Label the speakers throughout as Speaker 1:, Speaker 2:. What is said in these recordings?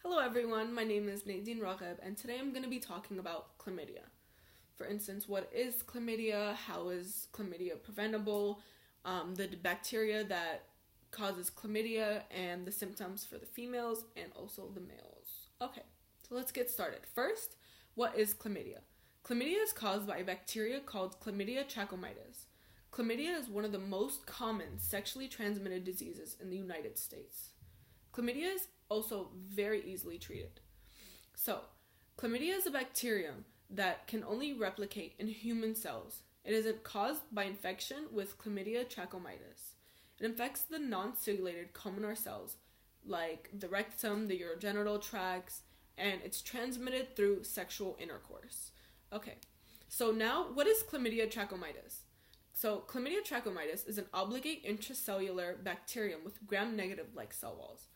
Speaker 1: Hello everyone, my name is Nadine Ragheb, and today I'm going to be talking about chlamydia. For instance, what is chlamydia, how is chlamydia preventable, the bacteria that causes chlamydia, and the symptoms for the females and also the males. Okay, so let's get started. First, what is chlamydia? Chlamydia is caused by a bacteria called chlamydia trachomatis. Chlamydia is one of the most common sexually transmitted diseases in the United States. Chlamydia is also very easily treated. So, chlamydia is a bacterium that can only replicate in human cells. It is caused by infection with chlamydia trachomatis. It infects the non-ciliated columnar cells like the rectum, the urogenital tracts, and it's transmitted through sexual intercourse. Okay, so now what is chlamydia trachomatis? So, chlamydia trachomatis is an obligate intracellular bacterium with gram-negative like cell walls.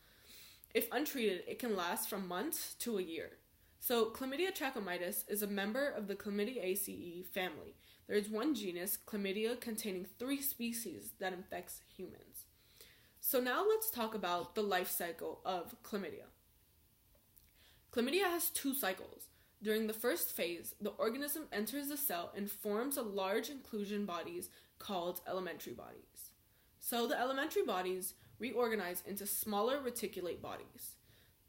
Speaker 1: If untreated, it can last from months to a year. So, chlamydia trachomatis is a member of the Chlamydiaceae family. There is one genus, chlamydia, containing 3 species that infects humans. So now let's talk about the life cycle of chlamydia. Chlamydia has 2 cycles. During the first phase, the organism enters the cell and forms a large inclusion bodies called elementary bodies. So the elementary bodies reorganize into smaller reticulate bodies.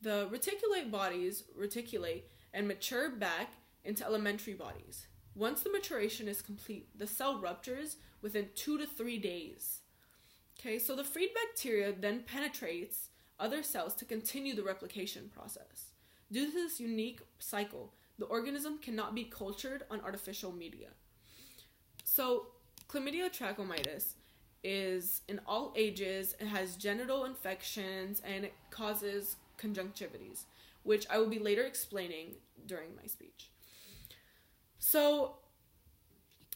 Speaker 1: The reticulate bodies reticulate and mature back into elementary bodies. Once the maturation is complete, the cell ruptures within 2 to 3 days. Okay, so the freed bacteria then penetrates other cells to continue the replication process. Due to this unique cycle, the organism cannot be cultured on artificial media. So, chlamydia trachomatis is in all ages, it has genital infections, and it causes conjunctivitis, which I will be later explaining during my speech. So,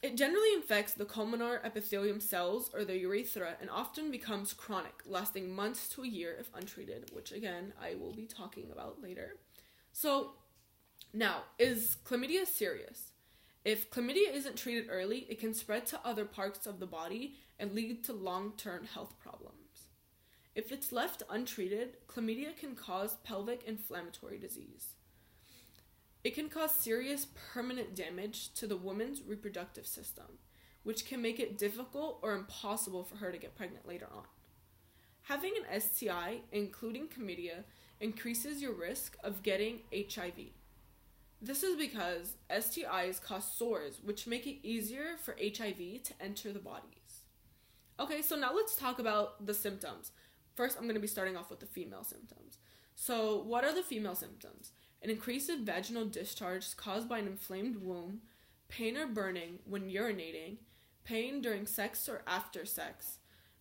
Speaker 1: it generally infects the columnar epithelium cells or the urethra and often becomes chronic, lasting months to a year if untreated, which again, I will be talking about later. So, now, is chlamydia serious? If chlamydia isn't treated early, it can spread to other parts of the body and lead to long-term health problems. If it's left untreated, chlamydia can cause pelvic inflammatory disease. It can cause serious permanent damage to the woman's reproductive system, which can make it difficult or impossible for her to get pregnant later on. Having an STI, including chlamydia, increases your risk of getting HIV. This is because STIs cause sores, which make it easier for HIV to enter the bodies. Okay, so now let's talk about the symptoms. First, I'm going to be starting off with the female symptoms. So, what are the female symptoms? An increase in vaginal discharge caused by an inflamed womb, pain or burning when urinating, pain during sex or after sex,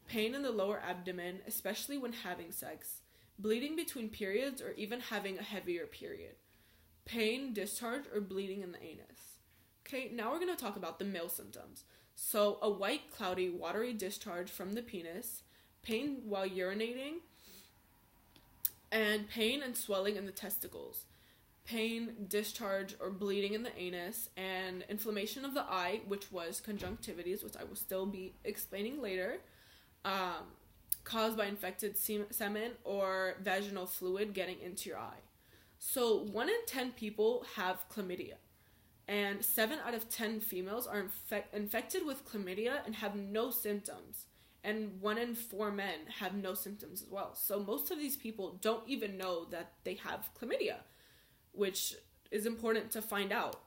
Speaker 1: pain in the lower abdomen, especially when having sex, bleeding between periods or even having a heavier period, pain, discharge, or bleeding in the anus. Okay, now we're going to talk about the male symptoms. So, a white, cloudy, watery discharge from the penis, pain while urinating, and pain and swelling in the testicles, pain, discharge, or bleeding in the anus, and inflammation of the eye, which was conjunctivitis, which I will still be explaining later, caused by infected semen or vaginal fluid getting into your eye. So 1 in 10 people have chlamydia, and 7 out of 10 females are infected with chlamydia and have no symptoms, and 1 in 4 men have no symptoms as well. So most of these people don't even know that they have chlamydia, which is important to find out,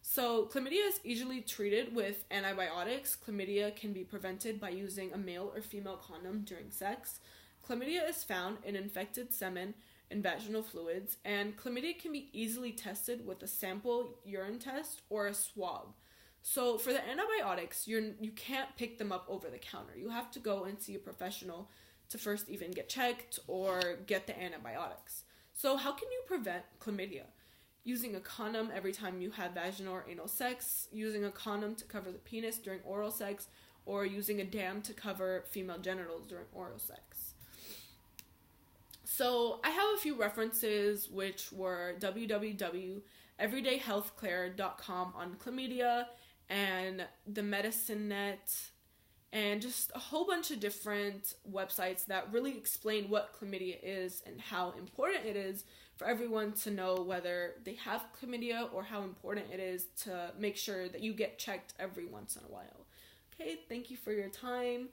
Speaker 1: So chlamydia is easily treated with antibiotics. Chlamydia can be prevented by using a male or female condom during sex. Chlamydia is found in infected semen and vaginal fluids, and chlamydia can be easily tested with a sample urine test or a swab. So for the antibiotics, you can't pick them up over the counter. You have to go and see a professional to first even get checked or get the antibiotics. So how can you prevent chlamydia? Using a condom every time you have vaginal or anal sex, using a condom to cover the penis during oral sex, or using a dam to cover female genitals during oral sex. So I have a few references, which were www.everydayhealthcare.com on chlamydia, and the Medicine Net, and just a whole bunch of different websites that really explain what chlamydia is and how important it is for everyone to know whether they have chlamydia, or how important it is to make sure that you get checked every once in a while. Okay, thank you for your time.